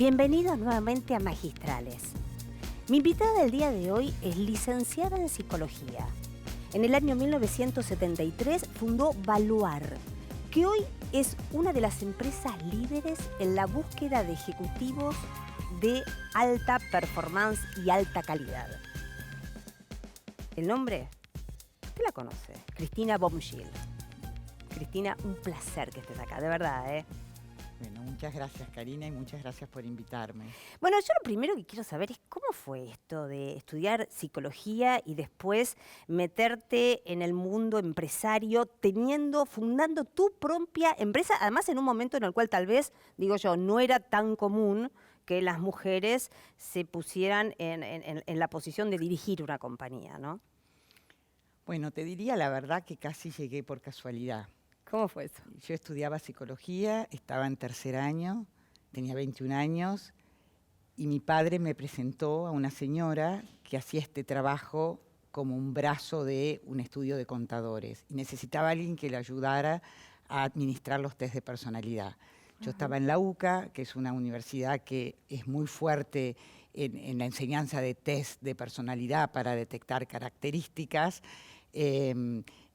Bienvenidos nuevamente a Magistrales. Mi invitada del día de hoy es licenciada en Psicología. En el año 1973 fundó Valuar, que hoy es una de las empresas líderes en la búsqueda de ejecutivos de alta performance y alta calidad. El nombre, usted la conoce, Cristina Boumtjil. Cristina, un placer que estés acá, de verdad, ¿eh? Bueno, muchas gracias, Karina, y muchas gracias por invitarme. Bueno, yo lo primero que quiero saber es cómo fue esto de estudiar psicología y después meterte en el mundo empresario, fundando tu propia empresa, además en un momento en el cual tal vez, digo yo, no era tan común que las mujeres se pusieran en la posición de dirigir una compañía, ¿no? Bueno, te diría la verdad que casi llegué por casualidad. ¿Cómo fue eso? Yo estudiaba psicología, estaba en tercer año, tenía 21 años, y mi padre me presentó a una señora que hacía este trabajo como un brazo de un estudio de contadores, y necesitaba a alguien que le ayudara a administrar los test de personalidad. Yo estaba en la UCA, que es una universidad que es muy fuerte en la enseñanza de test de personalidad para detectar características,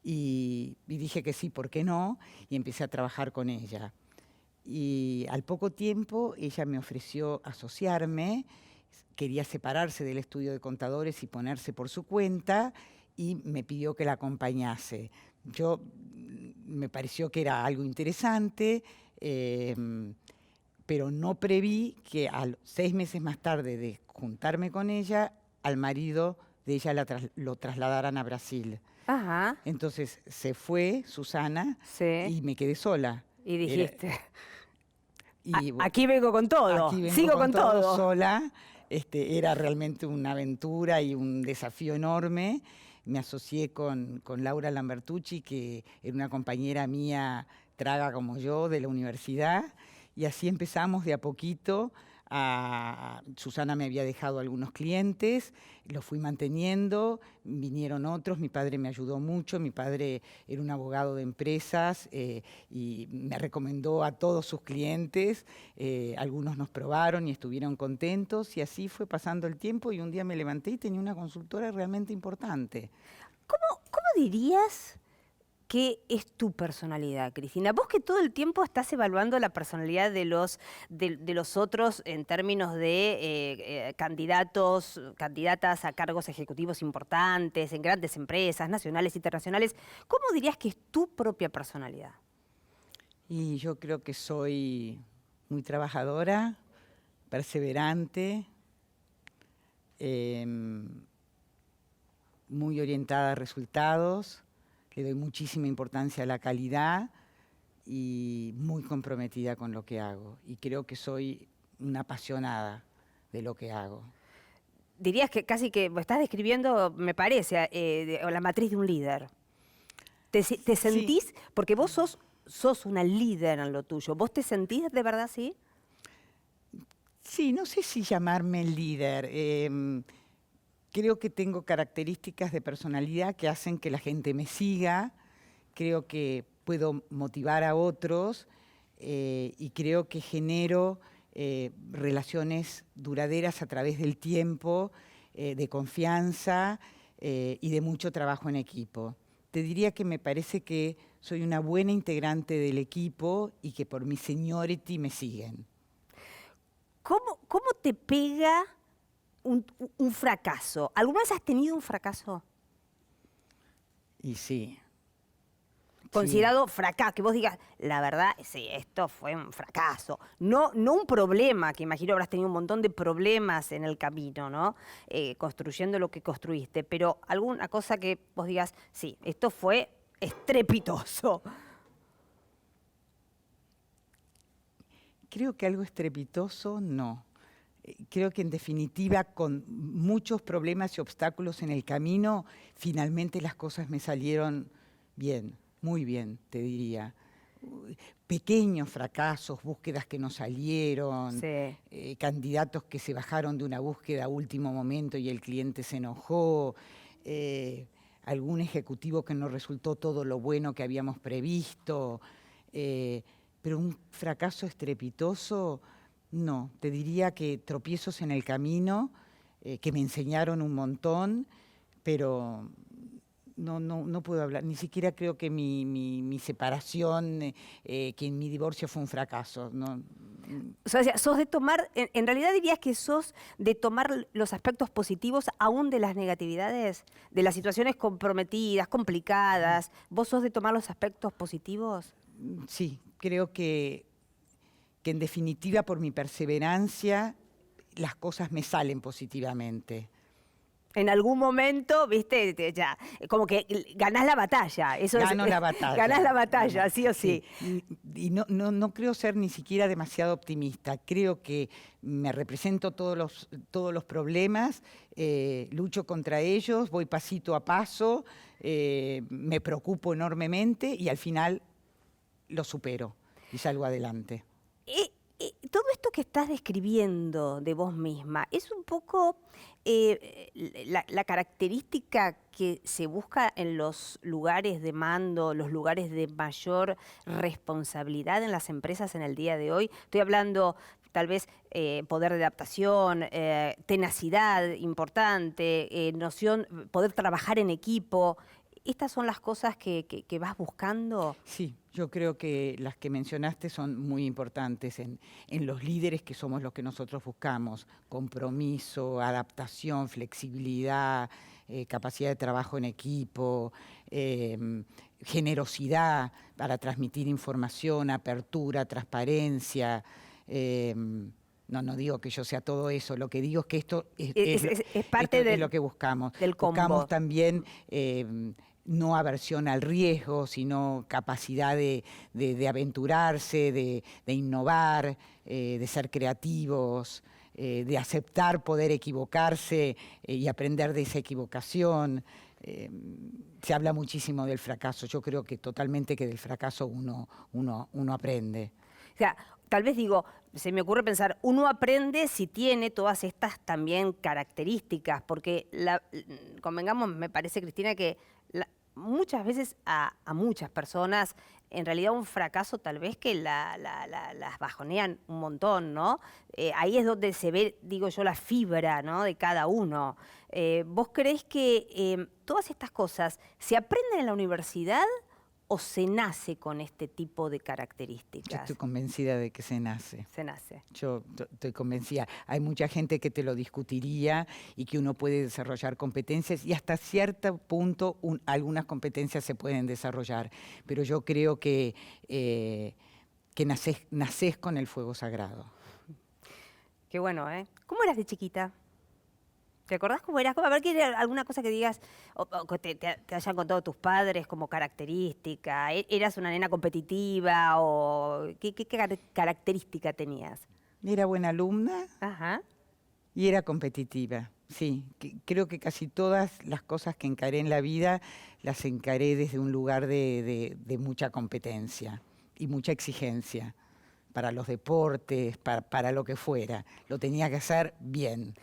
y dije que sí, ¿por qué no? Y empecé a trabajar con ella. Y al poco tiempo ella me ofreció asociarme, quería separarse del estudio de contadores y ponerse por su cuenta, y me pidió que la acompañase. Me pareció que era algo interesante, pero no preví que 6 meses más tarde de juntarme con ella, al marido de ella lo trasladaran a Brasil. Ajá. Entonces se fue Susana, Sí. y me quedé sola. Y dijiste, Bueno, aquí vengo con todo, aquí vengo sigo con todo. sola. Era realmente una aventura y un desafío enorme. Me asocié con Laura Lambertucci, que era una compañera mía, traga como yo, de la universidad, y así empezamos de a poquito. Susana me había dejado algunos clientes, los fui manteniendo, vinieron otros, mi padre me ayudó mucho, mi padre era un abogado de empresas, y me recomendó a todos sus clientes, algunos nos probaron y estuvieron contentos, y así fue pasando el tiempo, y un día me levanté y tenía una consultora realmente importante. ¿Cómo dirías que es tu personalidad, Cristina? Vos que todo el tiempo estás evaluando la personalidad de los otros en términos de candidatas a cargos ejecutivos importantes, en grandes empresas, nacionales, internacionales, ¿cómo dirías que es tu propia personalidad? Y yo creo que soy muy trabajadora, perseverante, muy orientada a resultados, le doy muchísima importancia a la calidad y muy comprometida con lo que hago. Y creo que soy una apasionada de lo que hago. Dirías que casi que estás describiendo, me parece, la matriz de un líder. ¿Te sentís? Sí. Porque vos sos una líder en lo tuyo. ¿Vos te sentís de verdad así? Sí, no sé si llamarme líder. Creo que tengo características de personalidad que hacen que la gente me siga. Creo que puedo motivar a otros, y creo que genero relaciones duraderas a través del tiempo, de confianza, y de mucho trabajo en equipo. Te diría que me parece que soy una buena integrante del equipo y que por mi seniority me siguen. ¿Cómo te pega un fracaso? ¿Alguna vez has tenido un fracaso? Y sí. Considerado fracaso, que vos digas, la verdad, sí, esto fue un fracaso. No un problema, que imagino habrás tenido un montón de problemas en el camino, ¿no? Construyendo lo que construiste, pero alguna cosa que vos digas, sí, esto fue estrepitoso. Creo que algo estrepitoso, no. Creo que en definitiva, con muchos problemas y obstáculos en el camino, finalmente las cosas me salieron bien, muy bien, te diría. Pequeños fracasos, búsquedas que no salieron, Sí. candidatos que se bajaron de una búsqueda a último momento y el cliente se enojó, algún ejecutivo que no resultó todo lo bueno que habíamos previsto, pero un fracaso estrepitoso, No, te diría que tropiezos en el camino, que me enseñaron un montón, pero no puedo hablar. Ni siquiera creo que mi separación, que mi divorcio fue un fracaso. No. O sea, sos de tomar, en realidad dirías que sos de tomar los aspectos positivos aún de las negatividades, de las situaciones comprometidas, complicadas. ¿Vos sos de tomar los aspectos positivos? Sí, creo que en definitiva por mi perseverancia las cosas me salen positivamente. En algún momento, viste, ya, como que ganás la batalla. Gano la batalla. Ganás la batalla, sí o sí. Y no creo ser ni siquiera demasiado optimista. Creo que me represento todos los problemas, lucho contra ellos, voy pasito a paso, me preocupo enormemente y al final lo supero y salgo adelante. Todo esto que estás describiendo de vos misma, ¿es un poco la característica que se busca en los lugares de mando, los lugares de mayor responsabilidad en las empresas en el día de hoy? Estoy hablando tal vez poder de adaptación, tenacidad importante, poder trabajar en equipo. ¿Estas son las cosas que vas buscando? Sí, yo creo que las que mencionaste son muy importantes en los líderes que somos los que nosotros buscamos. Compromiso, adaptación, flexibilidad, capacidad de trabajo en equipo, generosidad para transmitir información, apertura, transparencia. No digo que yo sea todo eso, lo que digo es que esto es parte es lo que buscamos. Del combo. Buscamos también no aversión al riesgo, sino capacidad de aventurarse, de innovar, de ser creativos, de aceptar poder equivocarse y aprender de esa equivocación. Se habla muchísimo del fracaso. Yo creo que totalmente que del fracaso uno aprende. O sea, tal vez digo, se me ocurre pensar, uno aprende si tiene todas estas también características, porque convengamos, me parece, Cristina, que muchas veces a muchas personas, en realidad un fracaso tal vez que las bajonean un montón, ¿no? Ahí es donde se ve, digo yo, la fibra, ¿no?, de cada uno. ¿Vos creés que todas estas cosas se aprenden en la universidad o se nace con este tipo de características? Yo estoy convencida de que se nace. Se nace. Yo estoy convencida. Hay mucha gente que te lo discutiría y que uno puede desarrollar competencias y hasta cierto punto algunas competencias se pueden desarrollar. Pero yo creo que nacés con el fuego sagrado. Qué bueno, ¿eh? ¿Cómo eras de chiquita? ¿Te acordás cómo eras? A ver, ¿qué era alguna cosa que digas o que te hayan contado tus padres como característica? ¿Eras una nena competitiva o qué característica tenías? Era buena alumna. Ajá. Y era competitiva, sí. Creo que casi todas las cosas que encaré en la vida las encaré desde un lugar de mucha competencia y mucha exigencia. Para los deportes, para lo que fuera. Lo tenía que hacer bien.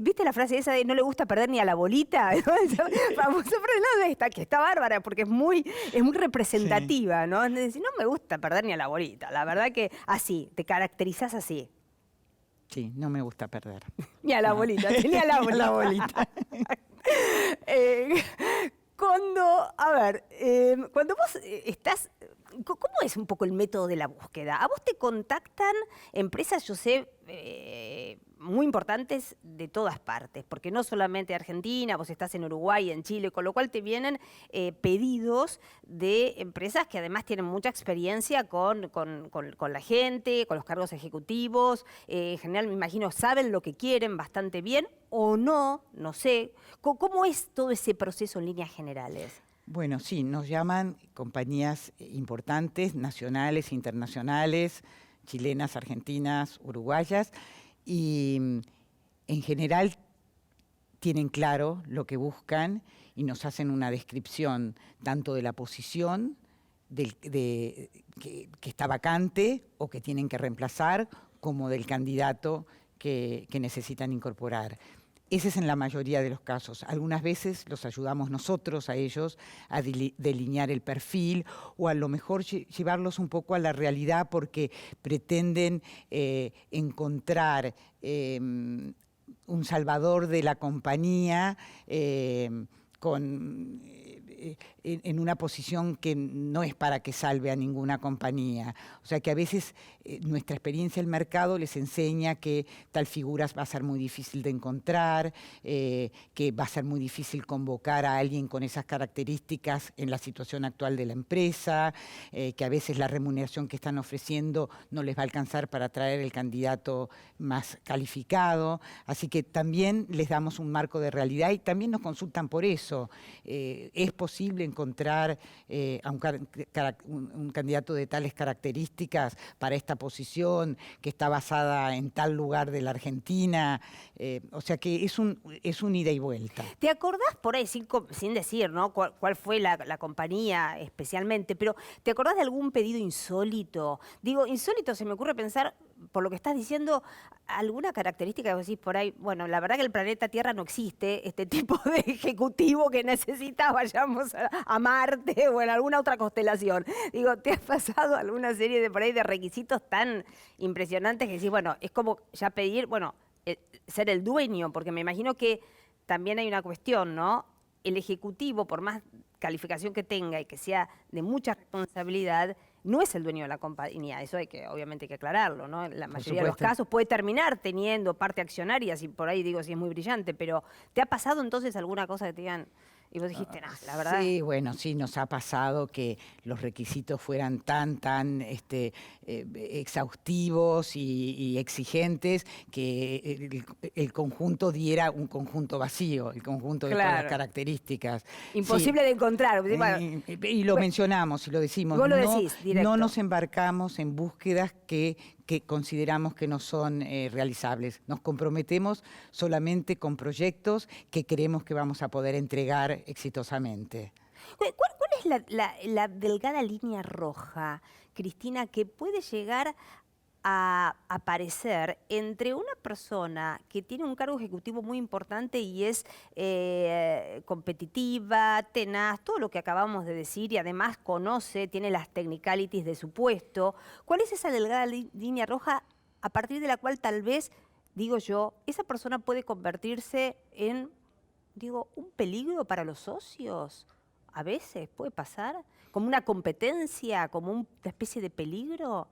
¿Viste la frase esa de no le gusta perder ni a la bolita? Famosa frase que está bárbara porque es muy representativa, sí. ¿No? Es decir, no me gusta perder ni a la bolita. La verdad que así, te caracterizás así. Sí, no me gusta perder. Ni a la bolita, ni a la bolita. Ni a la bolita. Cuando vos estás... ¿Cómo es un poco el método de la búsqueda? ¿A vos te contactan empresas, yo sé, muy importantes de todas partes? Porque no solamente Argentina, vos estás en Uruguay, en Chile, con lo cual te vienen pedidos de empresas que además tienen mucha experiencia con la gente, con los cargos ejecutivos. En general, me imagino, saben lo que quieren bastante bien o no sé. ¿Cómo es todo ese proceso en líneas generales? Bueno, sí, nos llaman compañías importantes, nacionales, internacionales, chilenas, argentinas, uruguayas, y en general tienen claro lo que buscan y nos hacen una descripción tanto de la posición que está vacante o que tienen que reemplazar, como del candidato que necesitan incorporar. Ese es en la mayoría de los casos. Algunas veces los ayudamos nosotros a ellos a delinear el perfil o a lo mejor llevarlos un poco a la realidad porque pretenden encontrar un salvador de la compañía en una posición que no es para que salve a ninguna compañía. O sea que a veces nuestra experiencia en el mercado les enseña que tal figura va a ser muy difícil de encontrar, que va a ser muy difícil convocar a alguien con esas características en la situación actual de la empresa, que a veces la remuneración que están ofreciendo no les va a alcanzar para traer el candidato más calificado. Así que también les damos un marco de realidad y también nos consultan por eso. ¿Es posible encontrar a un candidato de tales características para esta posición que está basada en tal lugar de la Argentina? O sea que es un ida y vuelta. ¿Te acordás por ahí, sin decir, ¿no? cuál fue la compañía especialmente, pero ¿te acordás de algún pedido insólito? Digo, insólito se me ocurre pensar, por lo que estás diciendo, alguna característica que vos decís por ahí, bueno, la verdad que el planeta Tierra no existe, este tipo de ejecutivo que necesita vayamos a Marte o en alguna otra constelación. Digo, ¿te has pasado alguna serie de por ahí de requisitos tan impresionantes que decís, bueno, es como ya pedir, bueno, ser el dueño, porque me imagino que también hay una cuestión, ¿no? El ejecutivo, por más calificación que tenga y que sea de mucha responsabilidad, no es el dueño de la compañía. Eso obviamente hay que aclararlo, ¿no? En la mayoría de los casos puede terminar teniendo parte accionaria, si por ahí digo si es muy brillante, pero ¿te ha pasado entonces alguna cosa que te digan y vos dijiste, no, la verdad? Sí, bueno, sí, nos ha pasado que los requisitos fueran tan exhaustivos y exigentes que el conjunto diera un conjunto vacío, el conjunto de todas las características. Imposible de encontrar. Y lo mencionamos y lo decimos. Vos lo decís directo. No nos embarcamos en búsquedas que consideramos que no son realizables. Nos comprometemos solamente con proyectos que creemos que vamos a poder entregar exitosamente. ¿Cuál es la delgada línea roja, Cristina, que puede llegar a aparecer entre una persona que tiene un cargo ejecutivo muy importante y es competitiva, tenaz, todo lo que acabamos de decir, y además tiene las technicalities de su puesto? ¿Cuál es esa delgada línea roja a partir de la cual tal vez, digo yo, esa persona puede convertirse en, un peligro para los socios? A veces puede pasar, como una competencia, como una especie de peligro.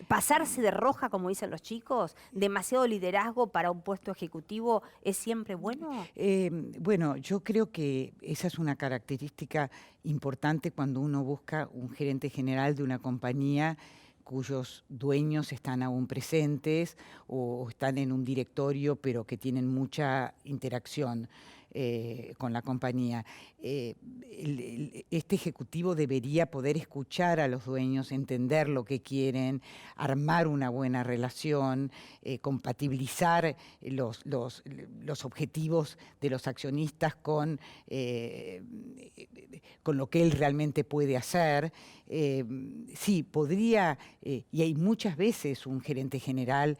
¿Pasarse de roja, como dicen los chicos? ¿Demasiado liderazgo para un puesto ejecutivo es siempre bueno? Bueno, yo creo que esa es una característica importante cuando uno busca un gerente general de una compañía cuyos dueños están aún presentes o están en un directorio, pero que tienen mucha interacción con la compañía. Este ejecutivo debería poder escuchar a los dueños, entender lo que quieren, armar una buena relación, compatibilizar los objetivos de los accionistas con lo que él realmente puede hacer. Sí, podría, y hay muchas veces un gerente general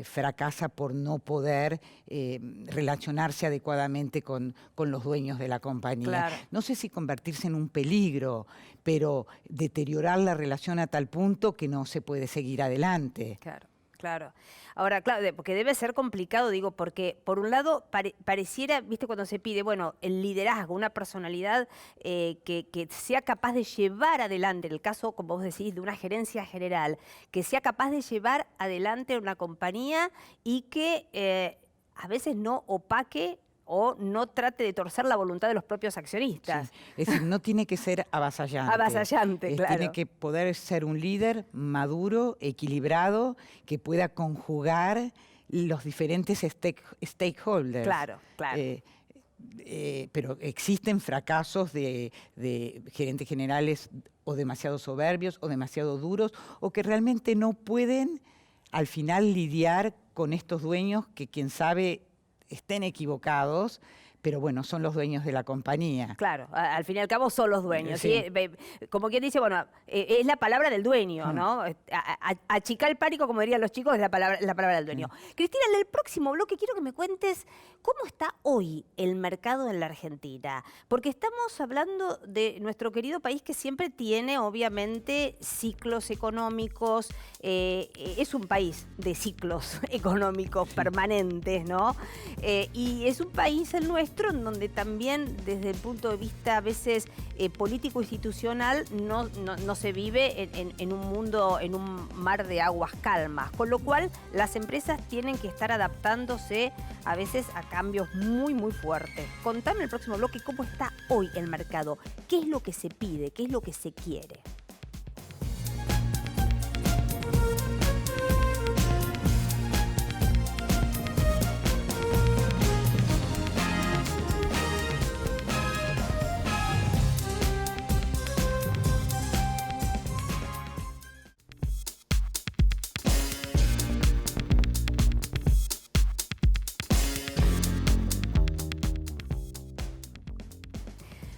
fracasa por no poder relacionarse adecuadamente con los dueños de la compañía. Claro. No sé si convertirse en un peligro, pero deteriorar la relación a tal punto que no se puede seguir adelante. Claro. Claro. Ahora, claro, porque debe ser complicado, porque por un lado pareciera, viste, cuando se pide, bueno, el liderazgo, una personalidad que sea capaz de llevar adelante, en el caso, como vos decís, de una gerencia general, que sea capaz de llevar adelante una compañía y que a veces no opaque o no trate de torcer la voluntad de los propios accionistas. Sí. Es decir, no tiene que ser avasallante. Avasallante, claro. Tiene que poder ser un líder maduro, equilibrado, que pueda conjugar los diferentes stakeholders. Claro, claro. Pero existen fracasos de gerentes generales o demasiado soberbios o demasiado duros o que realmente no pueden al final lidiar con estos dueños que, quién sabe, estén equivocados, pero bueno, son los dueños de la compañía. Claro, al fin y al cabo son los dueños. Sí. ¿Sí? Como quien dice, bueno, es la palabra del dueño, ¿no? Achicar el pánico, como dirían los chicos, es la palabra del dueño. Cristina, en el próximo bloque quiero que me cuentes cómo está hoy el mercado en la Argentina. Porque estamos hablando de nuestro querido país que siempre tiene, obviamente, ciclos económicos. Es un país de ciclos económicos permanentes, ¿no? Y es un país el nuestro en donde también desde el punto de vista a veces político-institucional no se vive en un mundo, en un mar de aguas calmas, con lo cual las empresas tienen que estar adaptándose a veces a cambios muy muy fuertes. Contame en el próximo bloque cómo está hoy el mercado, qué es lo que se pide, qué es lo que se quiere.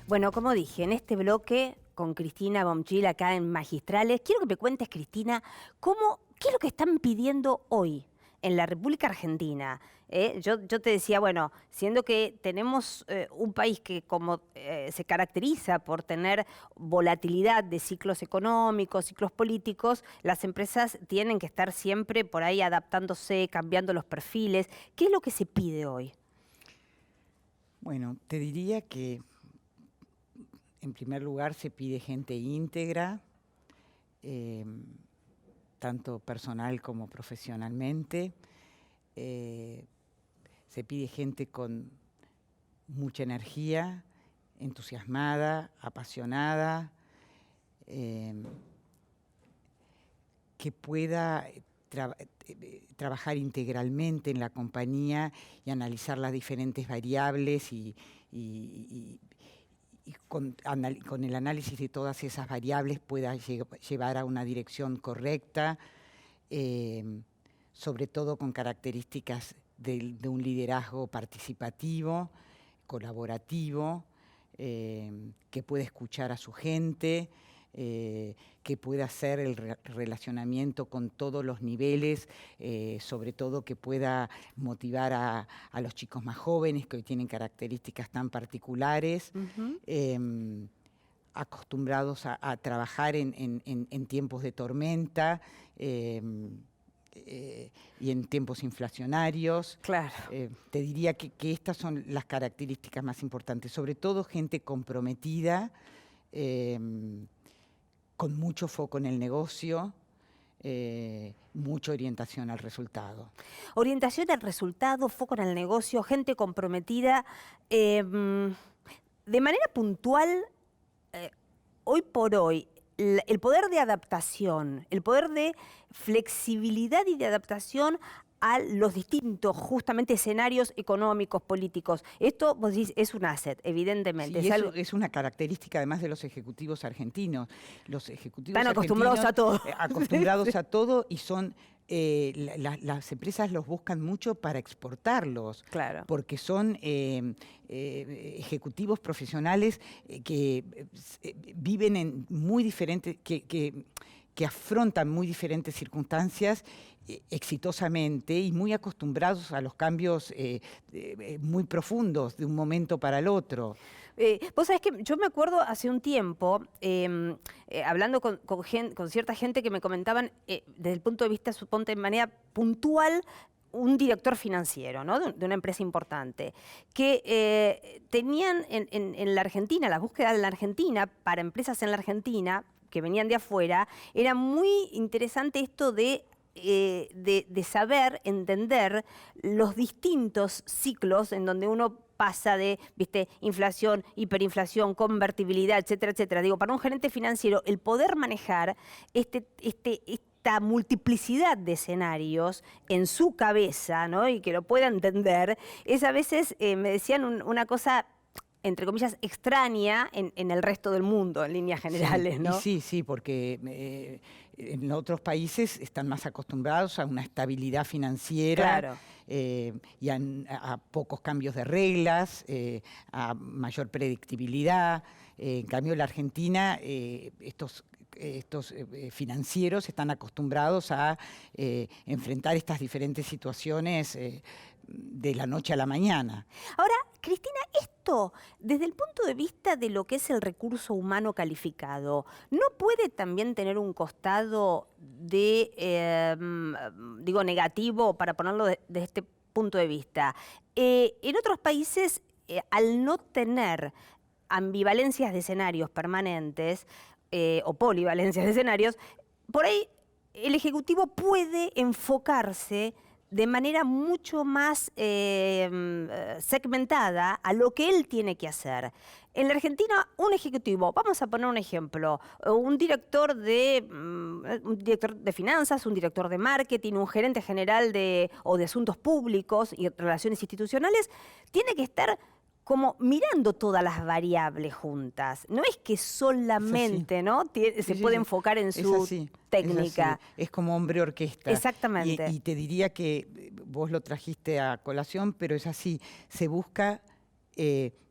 Bueno, como dije, en este bloque con Cristina Bonfil acá en Magistrales, quiero que me cuentes, Cristina, qué es lo que están pidiendo hoy en la República Argentina. Yo te decía, bueno, siendo que tenemos un país que se caracteriza por tener volatilidad de ciclos económicos, ciclos políticos, las empresas tienen que estar siempre por ahí adaptándose, cambiando los perfiles. ¿Qué es lo que se pide hoy? Bueno, te diría que en primer lugar se pide gente íntegra, tanto personal como profesionalmente. Se pide gente con mucha energía, entusiasmada, apasionada, que pueda trabajar integralmente en la compañía y analizar las diferentes variables y con el análisis de todas esas variables pueda llevar a una dirección correcta, sobre todo con características de un liderazgo participativo, colaborativo, que pueda escuchar a su gente, que pueda hacer el relacionamiento con todos los niveles, sobre todo que pueda motivar a los chicos más jóvenes que hoy tienen características tan particulares, acostumbrados a trabajar en tiempos de tormenta y en tiempos inflacionarios. Claro. Te diría que estas son las características más importantes, sobre todo gente comprometida, con mucho foco en el negocio, mucha orientación al resultado. Orientación al resultado, foco en el negocio, gente comprometida. De manera puntual, hoy por hoy, el poder de adaptación, el poder de flexibilidad y de adaptación a los distintos, justamente, escenarios económicos, políticos. Esto, vos decís, es un asset, evidentemente. Sí, es una característica, además, de los ejecutivos argentinos. Los ejecutivos están acostumbrados a todo. Acostumbrados a todo y son... las empresas los buscan mucho para exportarlos, claro, porque son ejecutivos profesionales que viven en muy diferentes, que afrontan muy diferentes circunstancias exitosamente y muy acostumbrados a los cambios muy profundos de un momento para el otro. Vos sabés que yo me acuerdo hace un tiempo, hablando con cierta gente que me comentaban, desde el punto de vista, suponte, de manera puntual, un director financiero, ¿no? de una empresa importante, que tenían en la Argentina, la búsqueda en la Argentina, para empresas en la Argentina, que venían de afuera, era muy interesante esto de saber, entender los distintos ciclos en donde uno pasa de, viste, inflación, hiperinflación, convertibilidad, etcétera, etcétera. Digo, para un gerente financiero, el poder manejar esta multiplicidad de escenarios en su cabeza, ¿no? Y que lo pueda entender, es a veces, me decían una cosa entre comillas, extraña en el resto del mundo, en líneas generales, ¿no? Sí, porque en otros países están más acostumbrados a una estabilidad financiera. Claro. Y a pocos cambios de reglas, a mayor predictibilidad. En cambio, en la Argentina, estos financieros están acostumbrados a enfrentar estas diferentes situaciones de la noche a la mañana. Ahora, Cristina, esto, desde el punto de vista de lo que es el recurso humano calificado, ¿no puede también tener un costado de, digo, negativo, para ponerlo de este punto de vista? En otros países, al no tener ambivalencias de escenarios permanentes o polivalencias de escenarios, por ahí el Ejecutivo puede enfocarse de manera mucho más segmentada a lo que él tiene que hacer. En la Argentina, un ejecutivo, vamos a poner un ejemplo, un director de finanzas, un director de marketing, un gerente general de asuntos públicos y relaciones institucionales, tiene que estar como mirando todas las variables juntas. No es que solamente, ¿no? se puede enfocar en su técnica. Es como hombre orquesta. Exactamente. Y te diría que vos lo trajiste a colación, pero es así. Se busca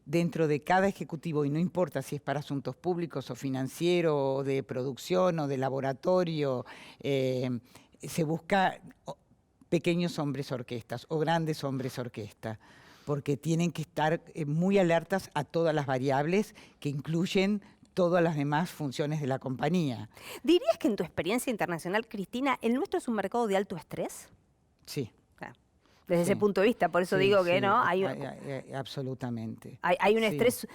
dentro de cada ejecutivo, y no importa si es para asuntos públicos o financieros, o de producción o de laboratorio, se busca pequeños hombres orquestas o grandes hombres orquesta, porque tienen que estar muy alertas a todas las variables que incluyen todas las demás funciones de la compañía. ¿Dirías que en tu experiencia internacional, Cristina, el nuestro es un mercado de alto estrés? Sí. Desde ese punto de vista, por eso digo que no hay absolutamente. Hay un estrés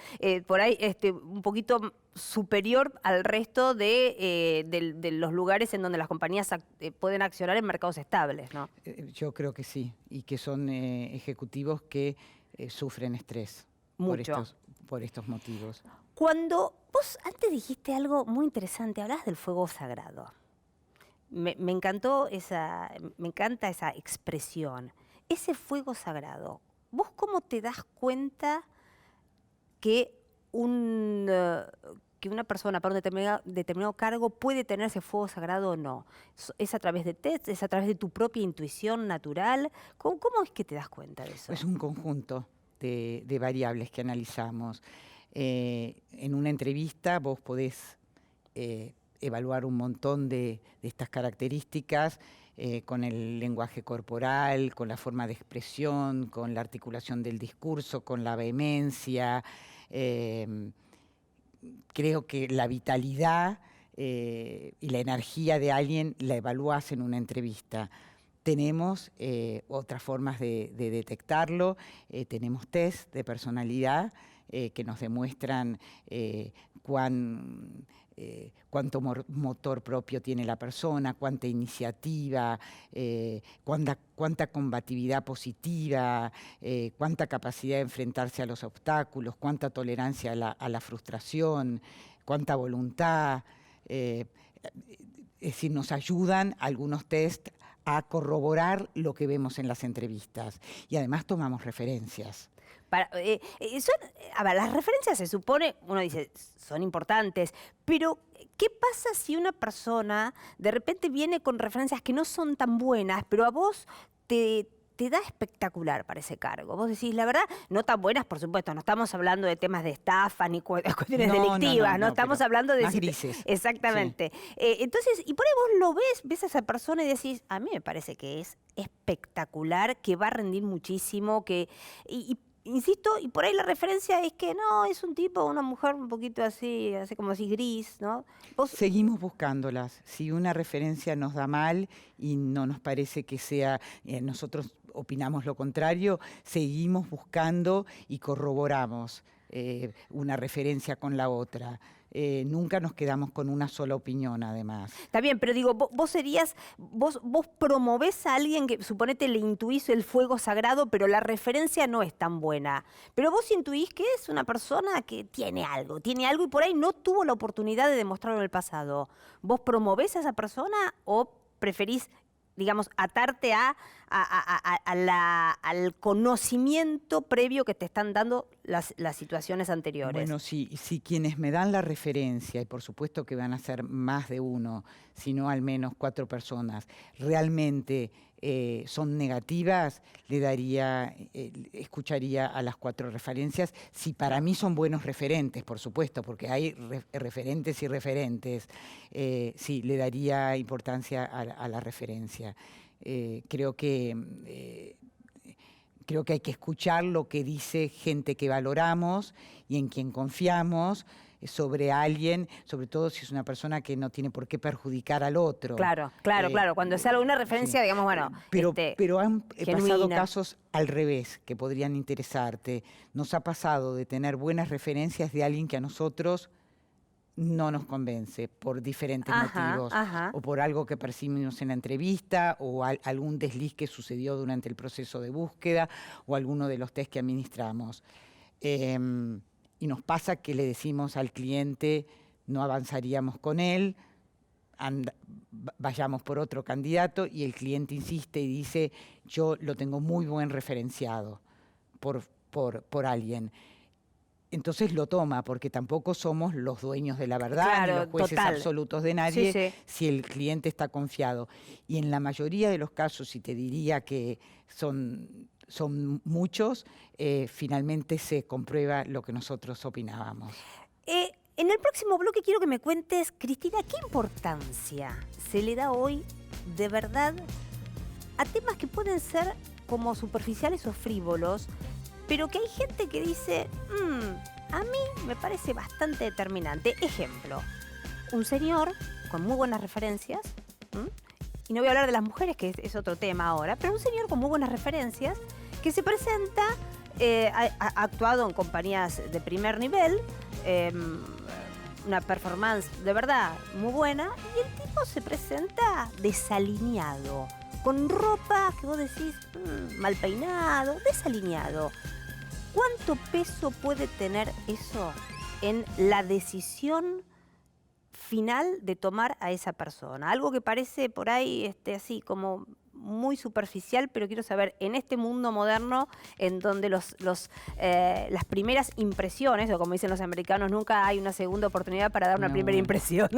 por ahí un poquito superior al resto de los lugares en donde las compañías pueden accionar en mercados estables, ¿no? Yo creo que sí, y que son ejecutivos que sufren estrés por estos motivos. Cuando vos antes dijiste algo muy interesante, hablabas del fuego sagrado. Me encanta esa expresión. Ese fuego sagrado, ¿vos cómo te das cuenta que una persona para un determinado cargo puede tener ese fuego sagrado o no? ¿Es a través de test? ¿Es a través de tu propia intuición natural? ¿Cómo es que te das cuenta de eso? Es un conjunto de variables que analizamos. En una entrevista vos podés evaluar un montón de estas características, con el lenguaje corporal, con la forma de expresión, con la articulación del discurso, con la vehemencia. Creo que la vitalidad y la energía de alguien la evalúas en una entrevista. Tenemos otras formas de detectarlo, tenemos test de personalidad que nos demuestran cuánto motor propio tiene la persona, cuánta iniciativa, cuánta combatividad positiva, cuánta capacidad de enfrentarse a los obstáculos, cuánta tolerancia a la frustración, cuánta voluntad. Es decir, nos ayudan algunos test a corroborar lo que vemos en las entrevistas. Y además tomamos referencias. Las referencias se supone, uno dice, son importantes, pero ¿qué pasa si una persona de repente viene con referencias que no son tan buenas, pero a vos te da espectacular para ese cargo? Vos decís, la verdad, no tan buenas, por supuesto, no estamos hablando de temas de estafa ni cuestiones delictivas, no estamos hablando de... Más grises. Exactamente. Sí. Entonces, y por ahí vos lo ves a esa persona y decís, a mí me parece que es espectacular, que va a rendir muchísimo, insisto, y por ahí la referencia es que no, es un tipo, una mujer un poquito así como así gris, ¿no? Seguimos buscándolas. Si una referencia nos da mal y no nos parece que sea, nosotros opinamos lo contrario, seguimos buscando y corroboramos una referencia con la otra. Nunca nos quedamos con una sola opinión, además. Está bien, pero digo, vos promovés a alguien que, suponete, le intuís el fuego sagrado, pero la referencia no es tan buena. Pero vos intuís que es una persona que tiene algo y por ahí no tuvo la oportunidad de demostrarlo en el pasado. ¿Vos promovés a esa persona o preferís, digamos, atarte al conocimiento previo que te están dando las situaciones anteriores. Bueno, si quienes me dan la referencia, y por supuesto que van a ser más de uno, sino al menos 4 personas, realmente son negativas, escucharía a las 4 referencias. Si para mí son buenos referentes, por supuesto, porque hay referentes y referentes, sí, le daría importancia a la referencia. Creo que hay que escuchar lo que dice gente que valoramos y en quien confiamos sobre alguien, sobre todo si es una persona que no tiene por qué perjudicar al otro. Claro. Cuando es alguna referencia, sí. digamos, bueno, pero han pasado genuina. casos al revés que podrían interesarte. Nos ha pasado de tener buenas referencias de alguien que a nosotros no nos convence por diferentes motivos, o por algo que percibimos en la entrevista, o algún desliz que sucedió durante el proceso de búsqueda, o alguno de los test que administramos. Y nos pasa que le decimos al cliente, no avanzaríamos con él, vayamos por otro candidato, y el cliente insiste y dice, yo lo tengo muy buen referenciado por alguien. Entonces lo toma, porque tampoco somos los dueños de la verdad, claro, ni los jueces absolutos de nadie, sí. si el cliente está confiado. Y en la mayoría de los casos, y te diría que son muchos, finalmente se comprueba lo que nosotros opinábamos. En el próximo bloque quiero que me cuentes, Cristina, ¿qué importancia se le da hoy de verdad a temas que pueden ser como superficiales o frívolos, pero que hay gente que dice, a mí me parece bastante determinante? Ejemplo, un señor con muy buenas referencias, y no voy a hablar de las mujeres, que es otro tema ahora, pero un señor con muy buenas referencias que se presenta, ha actuado en compañías de primer nivel, una performance de verdad muy buena, y el tipo se presenta desalineado, con ropa que vos decís, mal peinado, desalineado. ¿Cuánto peso puede tener eso en la decisión final de tomar a esa persona? Algo que parece por ahí así como muy superficial, pero quiero saber, en este mundo moderno, en donde las primeras impresiones, o como dicen los americanos, nunca hay una segunda oportunidad para dar una primera impresión.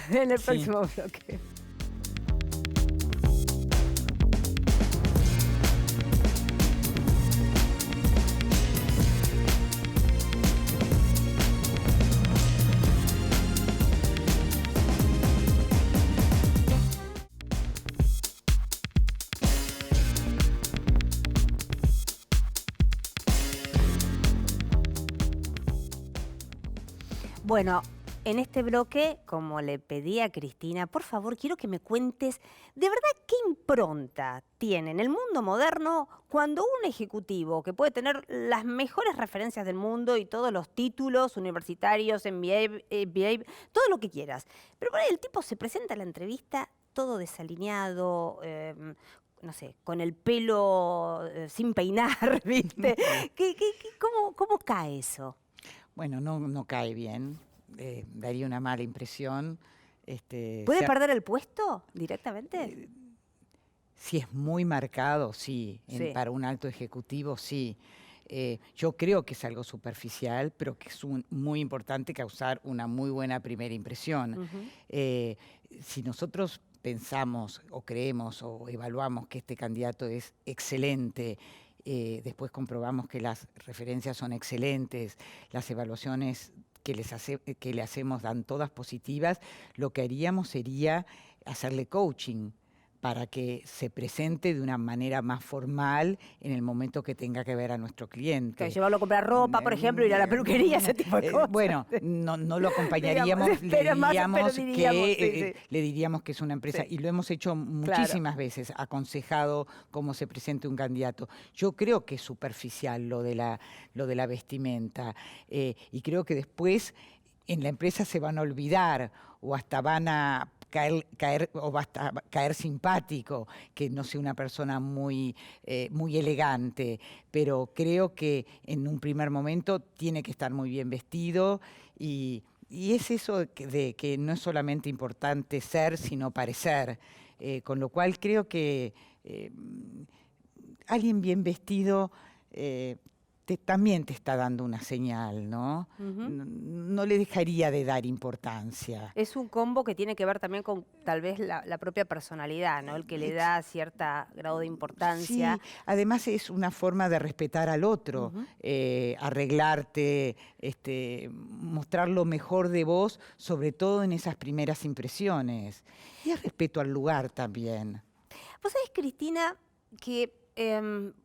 En el próximo bloque. Bueno, en este bloque, como le pedí a Cristina, por favor, quiero que me cuentes de verdad qué impronta tiene en el mundo moderno cuando un ejecutivo que puede tener las mejores referencias del mundo y todos los títulos universitarios, MBA, todo lo que quieras, pero por ahí el tipo se presenta a la entrevista todo desalineado, no sé, con el pelo sin peinar, ¿viste? ¿Cómo cae eso? Bueno, no cae bien, daría una mala impresión. ¿Puede perder el puesto directamente? Si es muy marcado, sí. Para un alto ejecutivo, sí. Yo creo que es algo superficial, pero que es muy importante causar una muy buena primera impresión. Si nosotros pensamos o creemos o evaluamos que este candidato es excelente, después comprobamos que las referencias son excelentes, las evaluaciones que le hacemos dan todas positivas, lo que haríamos sería hacerle coaching para que se presente de una manera más formal en el momento que tenga que ver a nuestro cliente. Llevarlo a comprar ropa, por ejemplo, ir a la peluquería, ese tipo de cosas. Bueno, no lo acompañaríamos, le diríamos que es una empresa, y lo hemos hecho muchísimas veces, aconsejado cómo se presente un candidato. Yo creo que es superficial lo de la vestimenta, y creo que después en la empresa se van a olvidar, o hasta van a caer simpático, que no sea una persona muy elegante, pero creo que en un primer momento tiene que estar muy bien vestido, y es eso de que no es solamente importante ser, sino parecer, con lo cual creo que alguien bien vestido también te está dando una señal, ¿no? Ujú. No le dejaría de dar importancia. Es un combo que tiene que ver también con tal vez la propia personalidad, ¿no? El que le da cierto grado de importancia. Sí, además es una forma de respetar al otro, Ujú. arreglarte, mostrar lo mejor de vos, sobre todo en esas primeras impresiones. Y el respeto al lugar también. Vos sabés, Cristina, que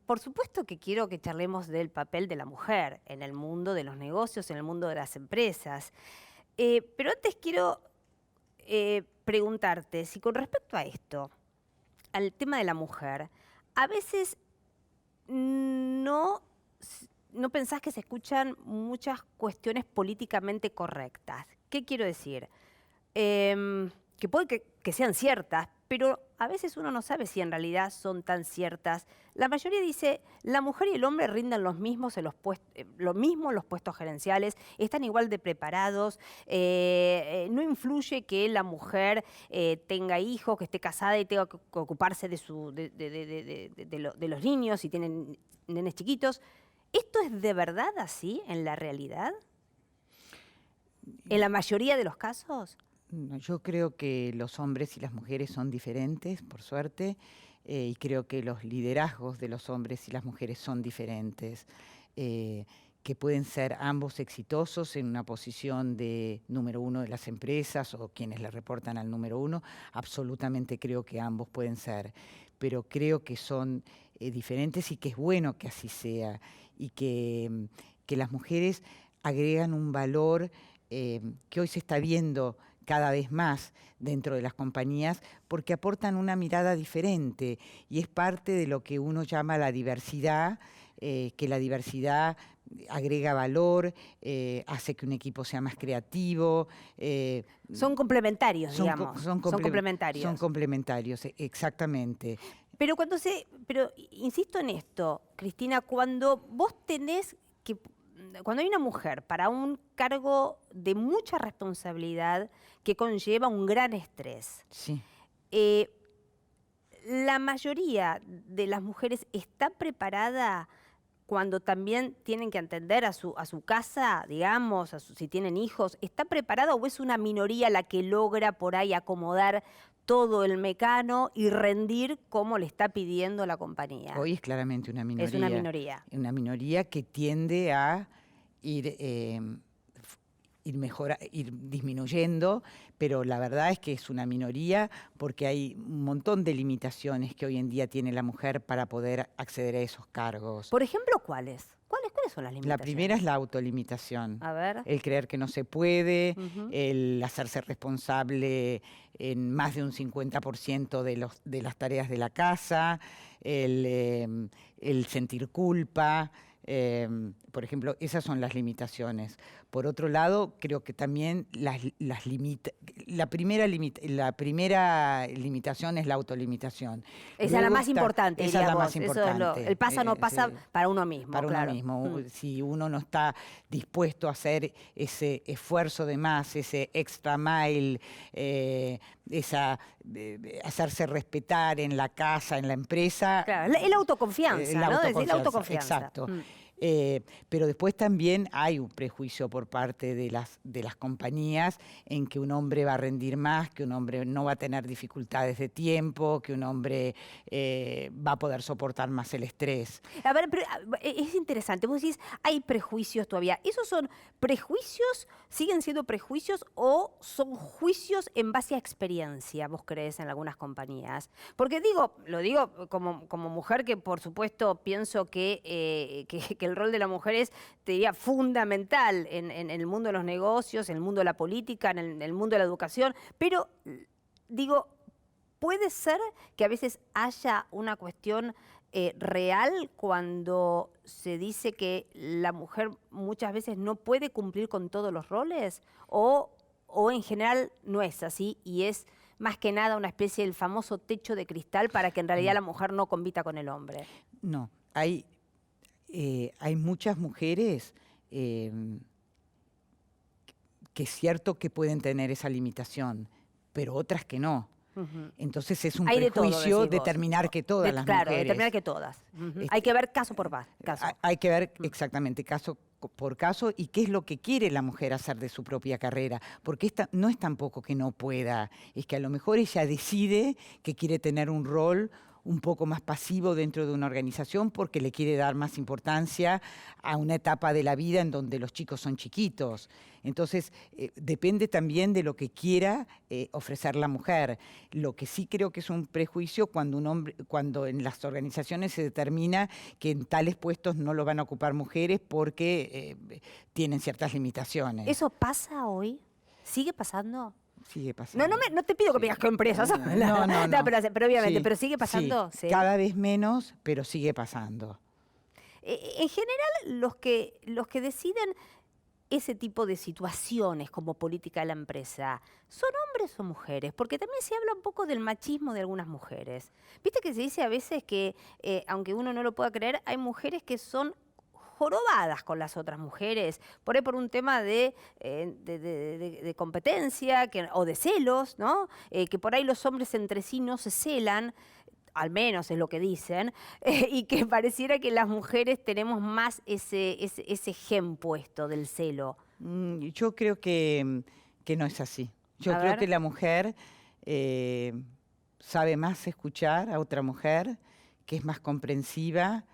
por supuesto que quiero que charlemos del papel de la mujer en el mundo de los negocios, en el mundo de las empresas. Pero antes quiero preguntarte si con respecto a esto, al tema de la mujer, a veces no, no pensás que se escuchan muchas cuestiones políticamente correctas. ¿Qué quiero decir? Que puede que sean ciertas, pero a veces uno no sabe si en realidad son tan ciertas. La mayoría dice, la mujer y el hombre rinden los mismos en lo mismo en los puestos gerenciales, están igual de preparados, no influye que la mujer tenga hijos, que esté casada y tenga que ocuparse de los niños si tienen nenes chiquitos. ¿Esto es de verdad así en la realidad? ¿En la mayoría de los casos? No, yo creo que los hombres y las mujeres son diferentes, por suerte, y creo que los liderazgos de los hombres y las mujeres son diferentes, que pueden ser ambos exitosos en una posición de número uno de las empresas o quienes le reportan al número uno. Absolutamente creo que ambos pueden ser, pero creo que son diferentes y que es bueno que así sea, y que las mujeres agregan un valor que hoy se está viendo cada vez más dentro de las compañías, porque aportan una mirada diferente y es parte de lo que uno llama la diversidad, que la diversidad agrega valor, hace que un equipo sea más creativo. Son complementarios, digamos. Son complementarios. Son complementarios, exactamente. Pero pero insisto en esto, Cristina, cuando vos tenés que, cuando hay una mujer para un cargo de mucha responsabilidad que conlleva un gran estrés, Sí. la mayoría de las mujeres está preparada cuando también tienen que atender a su casa, digamos, si tienen hijos, ¿está preparada o es una minoría la que logra por ahí acomodar todo el mecano y rendir como le está pidiendo la compañía? Hoy es claramente una minoría. Es una minoría. Una minoría que tiende a ir disminuyendo, pero la verdad es que es una minoría porque hay un montón de limitaciones que hoy en día tiene la mujer para poder acceder a esos cargos. Por ejemplo, ¿cuáles? ¿Cuáles son las limitaciones? La primera es la autolimitación. A ver. El creer que no se puede, Ujú. el hacerse responsable en más de un 50% de las tareas de la casa, el sentir culpa. Por ejemplo, esas son las limitaciones. Por otro lado, creo que también la primera limitación es la autolimitación. Esa es Luego la más importante, esa es diría la vos. más Eso es importante. el pasa o no pasa Sí. para uno mismo, Para claro. uno mismo. Si uno no está dispuesto a hacer ese esfuerzo de más, ese extra mile, hacerse respetar en la casa, en la empresa. Claro, la autoconfianza, ¿no? Decir la autoconfianza. Exacto. Pero después también hay un prejuicio por parte de las compañías en que un hombre va a rendir más, que un hombre no va a tener dificultades de tiempo, que un hombre va a poder soportar más el estrés. A ver, pero es interesante. Vos decís, hay prejuicios todavía. ¿Esos son prejuicios, siguen siendo prejuicios o son juicios en base a experiencia, vos crees, en algunas compañías? Porque lo digo como mujer que por supuesto pienso que el rol de la mujer es, te diría, fundamental en el mundo de los negocios, en el mundo de la política, en el mundo de la educación, pero digo, puede ser que a veces haya una cuestión real cuando se dice que la mujer muchas veces no puede cumplir con todos los roles, o en general no es así y es más que nada una especie del famoso techo de cristal para que en realidad la mujer no compita con el hombre. No, hay muchas mujeres que es cierto que pueden tener esa limitación, pero otras que no. Entonces es un Hay de todo, prejuicio decís vos. determinar que todas las Claro, mujeres. determinar que todas. Hay que ver caso por caso. Hay que ver exactamente caso por caso y qué es lo que quiere la mujer hacer de su propia carrera, porque no es tampoco que no pueda, es que a lo mejor ella decide que quiere tener un rol un poco más pasivo dentro de una organización porque le quiere dar más importancia a una etapa de la vida en donde los chicos son chiquitos. Entonces, depende también de lo que quiera ofrecer la mujer. Lo que sí creo que es un prejuicio cuando en las organizaciones se determina que en tales puestos no lo van a ocupar mujeres porque tienen ciertas limitaciones. ¿Eso pasa hoy? ¿Sigue pasando? Sigue pasando. No te pido que me digas qué empresas. No. Pero obviamente, Sí, pero sigue pasando. sí. Cada vez menos, pero sigue pasando. En general, los que deciden ese tipo de situaciones como política de la empresa, ¿son hombres o mujeres? Porque también se habla un poco del machismo de algunas mujeres. Viste que se dice a veces que, aunque uno no lo pueda creer, hay mujeres que son jorobadas con las otras mujeres, por ahí por un tema de competencia o de celos, ¿no? Que por ahí los hombres entre sí no se celan, al menos es lo que dicen, y que pareciera que las mujeres tenemos más ese gen puesto del celo. Yo creo que no es así. Yo creo que la mujer sabe más escuchar a otra mujer, que es más comprensiva,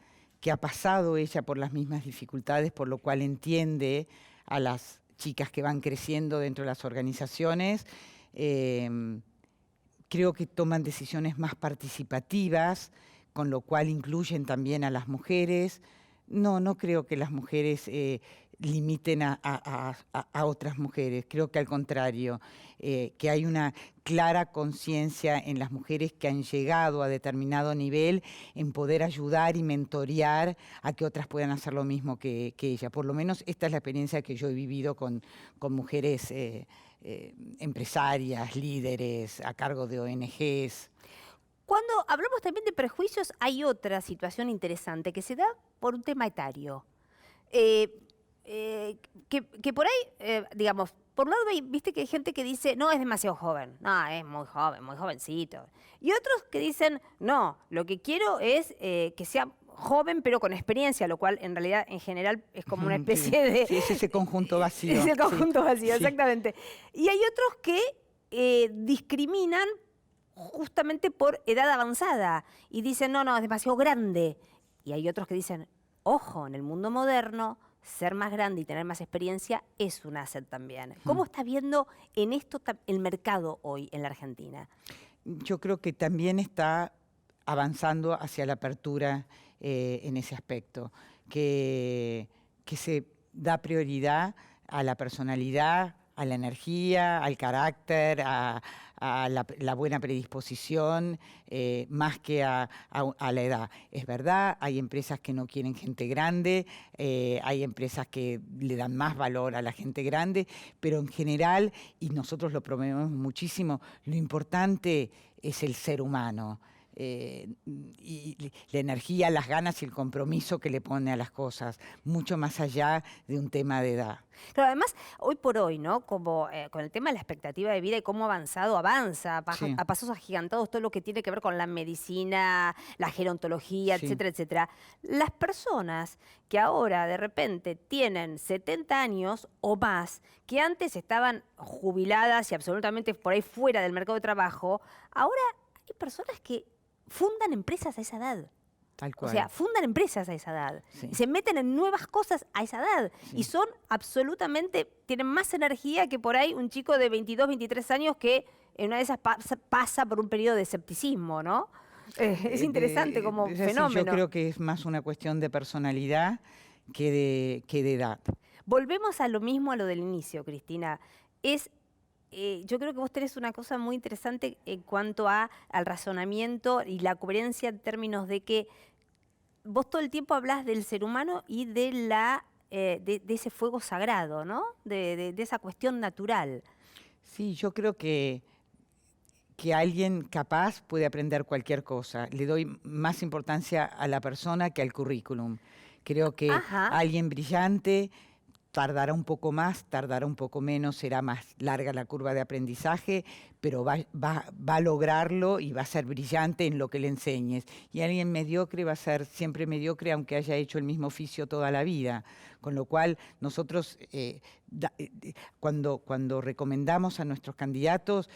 que ha pasado ella por las mismas dificultades, por lo cual entiende a las chicas que van creciendo dentro de las organizaciones. Creo que toman decisiones más participativas, con lo cual incluyen también a las mujeres. No creo que las mujeres limiten a otras mujeres. Creo que al contrario, que hay una clara conciencia en las mujeres que han llegado a determinado nivel en poder ayudar y mentorear a que otras puedan hacer lo mismo que ella. Por lo menos esta es la experiencia que yo he vivido con mujeres empresarias, líderes, a cargo de ONGs. Cuando hablamos también de prejuicios, hay otra situación interesante que se da por un tema etario. Que por ahí, digamos, por un lado, viste que hay gente que dice, no, es demasiado joven, no, es muy joven, muy jovencito. Y otros que dicen, no, lo que quiero es que sea joven pero con experiencia, lo cual en realidad en general es como una especie de... Sí, es ese conjunto vacío. Es el conjunto vacío, sí. Exactamente. Y hay otros que discriminan justamente por edad avanzada y dicen, no, es demasiado grande. Y hay otros que dicen, ojo, en el mundo moderno, ser más grande y tener más experiencia es un asset también. ¿Cómo estás viendo en esto el mercado hoy en la Argentina? Yo creo que también está avanzando hacia la apertura en ese aspecto, que se da prioridad a la personalidad, a la energía, al carácter, a la buena predisposición, más que a la edad. Es verdad, hay empresas que no quieren gente grande, hay empresas que le dan más valor a la gente grande, pero en general, y nosotros lo promovemos muchísimo, lo importante es el ser humano. Y la energía, las ganas y el compromiso que le pone a las cosas, mucho más allá de un tema de edad. Pero además, hoy por hoy, ¿no? Como con el tema de la expectativa de vida y cómo avanza a pasos agigantados todo lo que tiene que ver con la medicina, la gerontología, etcétera, etcétera. Las personas que ahora de repente tienen 70 años o más, que antes estaban jubiladas y absolutamente por ahí fuera del mercado de trabajo, ahora hay personas que fundan empresas a esa edad. Tal cual. O sea, fundan empresas a esa edad. Sí. Y se meten en nuevas cosas a esa edad. Sí. Y son absolutamente, tienen más energía que por ahí un chico de 22, 23 años que en una de esas pasa por un periodo de escepticismo, ¿no? Es interesante como fenómeno. Yo creo que es más una cuestión de personalidad que de edad. Volvemos a lo mismo, a lo del inicio, Cristina. Yo creo que vos tenés una cosa muy interesante en cuanto al razonamiento y la coherencia en términos de que vos todo el tiempo hablás del ser humano y de ese fuego sagrado, ¿no? De esa cuestión natural. Sí, yo creo que alguien capaz puede aprender cualquier cosa. Le doy más importancia a la persona que al currículum. Creo que alguien brillante tardará un poco más, tardará un poco menos, será más larga la curva de aprendizaje, pero va a lograrlo y va a ser brillante en lo que le enseñes. Y alguien mediocre va a ser siempre mediocre, aunque haya hecho el mismo oficio toda la vida. Con lo cual, nosotros cuando recomendamos a nuestros candidatos,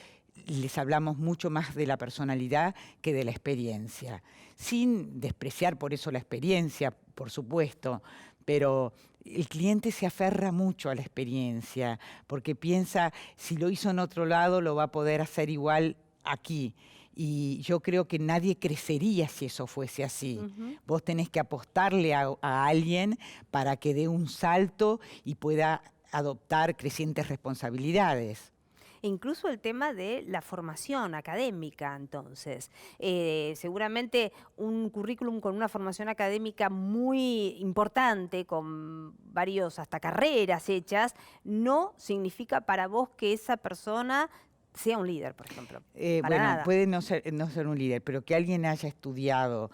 les hablamos mucho más de la personalidad que de la experiencia, sin despreciar por eso la experiencia, por supuesto, pero el cliente se aferra mucho a la experiencia, porque piensa, si lo hizo en otro lado, lo va a poder hacer igual aquí. Y yo creo que nadie crecería si eso fuese así. Vos tenés que apostarle a alguien para que dé un salto y pueda adoptar crecientes responsabilidades. Incluso el tema de la formación académica, entonces. Seguramente un currículum con una formación académica muy importante, con varios hasta carreras hechas, no significa para vos que esa persona sea un líder, por ejemplo. Para Bueno, nada. puede no ser un líder, pero que alguien haya estudiado,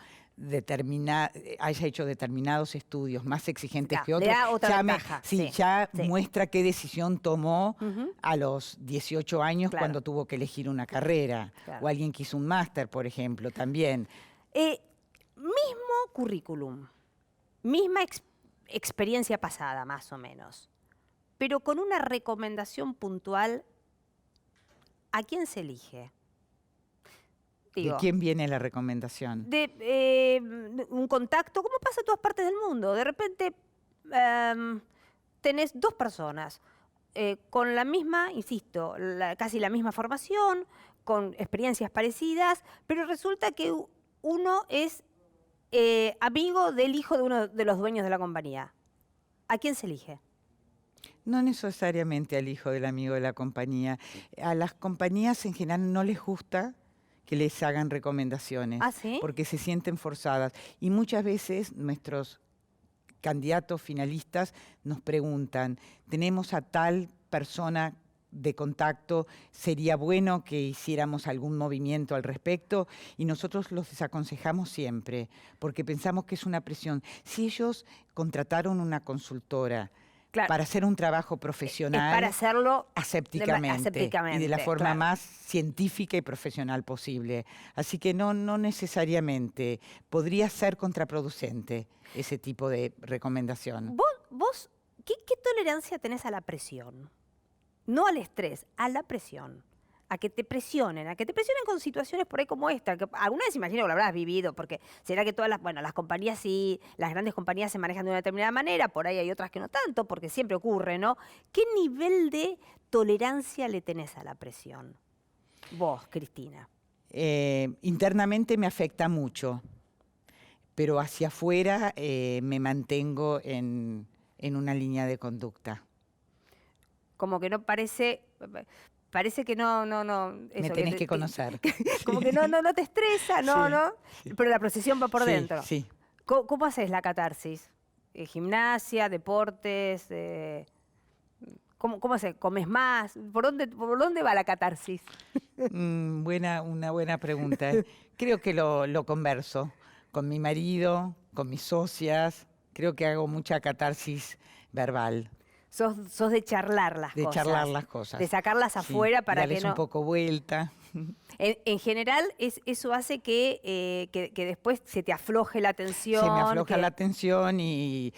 haya hecho determinados estudios más exigentes que Le otros, da otra ventaja. ya Sí. muestra qué decisión tomó a los 18 años Claro. cuando tuvo que elegir una carrera. Claro. O alguien que hizo un máster, por ejemplo, también. Mismo currículum, misma experiencia pasada, más o menos, pero con una recomendación puntual, ¿a quién se elige? ¿De quién viene la recomendación? Un contacto, como pasa en todas partes del mundo. De repente tenés dos personas con la misma, insisto, casi la misma formación, con experiencias parecidas, pero resulta que uno es amigo del hijo de uno de los dueños de la compañía. ¿A quién se elige? No necesariamente al hijo del amigo de la compañía. A las compañías en general no les gusta que les hagan recomendaciones, ¿Ah, sí? porque se sienten forzadas. Y muchas veces nuestros candidatos finalistas nos preguntan, tenemos a tal persona de contacto, sería bueno que hiciéramos algún movimiento al respecto, y nosotros los desaconsejamos siempre, porque pensamos que es una presión. Si ellos contrataron una consultora, Claro. para hacer un trabajo profesional, para hacerlo asépticamente y de la forma claro. más científica y profesional posible. Así que no necesariamente. Podría ser contraproducente ese tipo de recomendación. ¿Vos qué tolerancia tenés a la presión? No al estrés, a la presión. A que te presionen con situaciones por ahí como esta, que alguna vez imagino que lo habrás vivido, porque será que todas las compañías sí, las grandes compañías se manejan de una determinada manera, por ahí hay otras que no tanto, porque siempre ocurre, ¿no? ¿Qué nivel de tolerancia le tenés a la presión? Vos, Cristina. Internamente me afecta mucho, pero hacia afuera me mantengo en una línea de conducta. Como que no parece que no. Eso, me tenés que conocer. Como que no te estresa, ¿no? Sí. Pero la procesión va por dentro. Sí. ¿Cómo haces la catarsis? ¿Gimnasia, deportes? ¿Cómo haces? ¿Comes más? ¿Por dónde va la catarsis? Una buena pregunta. Creo que lo converso con mi marido, con mis socias. Creo que hago mucha catarsis verbal. Sos de charlar las cosas. De charlar las cosas. De sacarlas afuera para que no... darles un poco vuelta. En general, eso hace que después se te afloje la tensión. Se me afloja la tensión y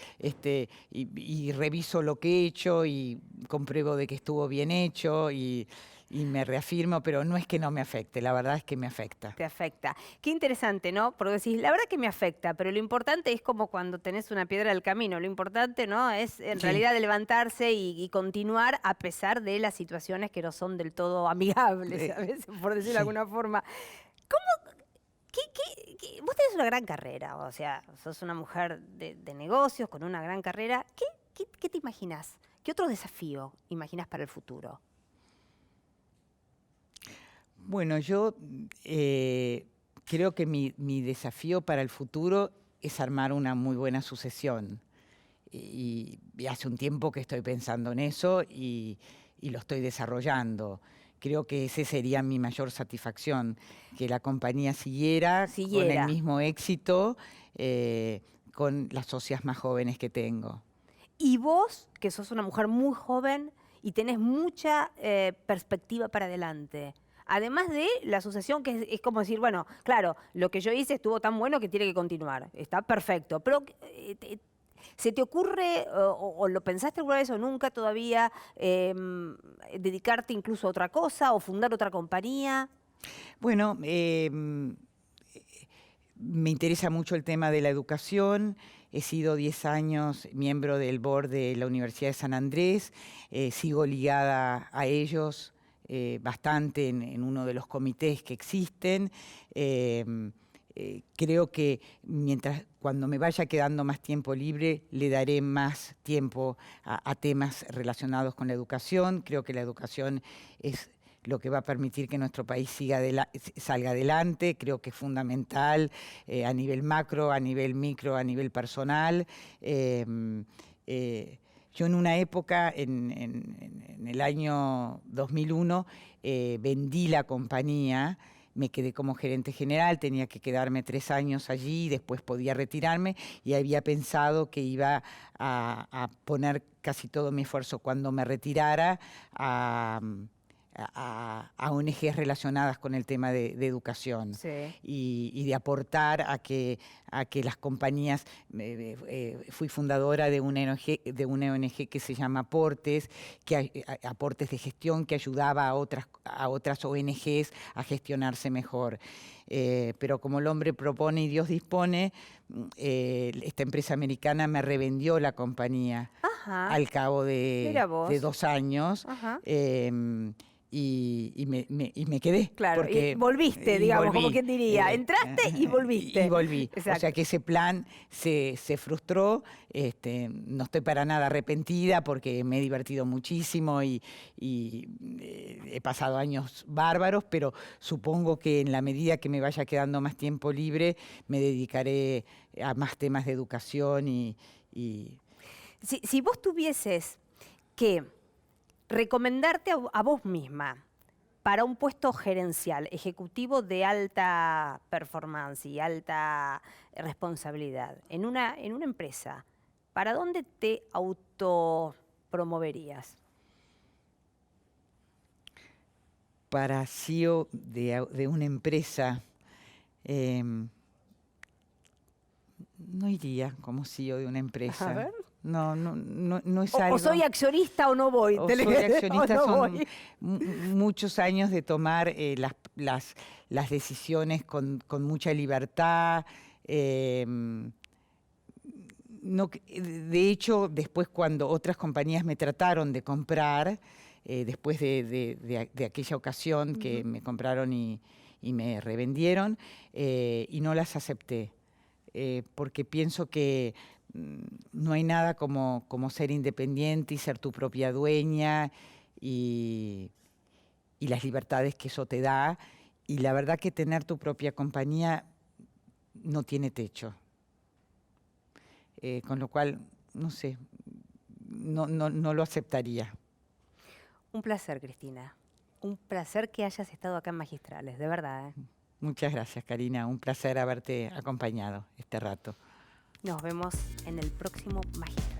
reviso lo que he hecho y compruebo de que estuvo bien hecho y me reafirmo, pero no es que no me afecte, la verdad es que me afecta. Te afecta. Qué interesante, ¿no? Porque decís, la verdad que me afecta, pero lo importante es como cuando tenés una piedra del camino. Lo importante, ¿no? Es en realidad de levantarse y continuar a pesar de las situaciones que no son del todo amigables, a veces, por decirlo de alguna forma. Vos tenés una gran carrera, o sea, sos una mujer de negocios con una gran carrera. ¿Qué te imaginás? ¿Qué otro desafío imaginás para el futuro? Bueno, yo creo que mi desafío para el futuro es armar una muy buena sucesión. Y hace un tiempo que estoy pensando en eso y lo estoy desarrollando. Creo que ese sería mi mayor satisfacción, que la compañía siguiera. Con el mismo éxito con las socias más jóvenes que tengo. Y vos, que sos una mujer muy joven y tenés mucha perspectiva para adelante. Además de la asociación, que es como decir, bueno, claro, lo que yo hice estuvo tan bueno que tiene que continuar. Está perfecto. Pero, ¿se te ocurre, o lo pensaste alguna vez o nunca todavía, dedicarte incluso a otra cosa o fundar otra compañía? Bueno, me interesa mucho el tema de la educación. He sido 10 años miembro del board de la Universidad de San Andrés. Sigo ligada a ellos bastante en uno de los comités que existen. Creo que cuando me vaya quedando más tiempo libre, le daré más tiempo a temas relacionados con la educación. Creo que la educación es lo que va a permitir que nuestro país salga adelante. Creo que es fundamental a nivel macro, a nivel micro, a nivel personal. Yo en una época, en el año 2001, vendí la compañía. Me quedé como gerente general, tenía que quedarme 3 años allí, después podía retirarme y había pensado que iba a poner casi todo mi esfuerzo cuando me retirara a ONGs relacionadas con el tema de educación. Sí. Y de aportar a que las compañías, fui fundadora de una ONG que se llama Aportes, Aportes de Gestión, que ayudaba a otras ONGs a gestionarse mejor. Pero como el hombre propone y Dios dispone, esta empresa americana me revendió la compañía. Ajá. Al cabo de 2 años. Ajá. Y me quedé. Claro, y volviste, digamos, como quien diría. Entraste y volviste. Y volví. Exacto. O sea que ese plan se frustró. No estoy para nada arrepentida porque me he divertido muchísimo y he pasado años bárbaros, pero supongo que en la medida que me vaya quedando más tiempo libre, me dedicaré a más temas de educación y... Si vos tuvieses que recomendarte a vos misma para un puesto gerencial, ejecutivo de alta performance y alta responsabilidad en una empresa, ¿para dónde te autopromoverías? Para CEO de una empresa, no iría como CEO de una empresa. A ver. No es algo... O soy accionista o no voy. O soy accionista, o no son voy. muchos años de tomar las decisiones con mucha libertad. De hecho, después cuando otras compañías me trataron de comprar, después de aquella ocasión que me compraron y me revendieron, y no las acepté, porque pienso que no hay nada como ser independiente y ser tu propia dueña y las libertades que eso te da. Y la verdad que tener tu propia compañía no tiene techo. Con lo cual, no sé, no lo aceptaría. Un placer, Cristina. Un placer que hayas estado acá en Magistrales, de verdad. Muchas gracias, Karina. Un placer haberte acompañado este rato. Nos vemos en el próximo Magistrales.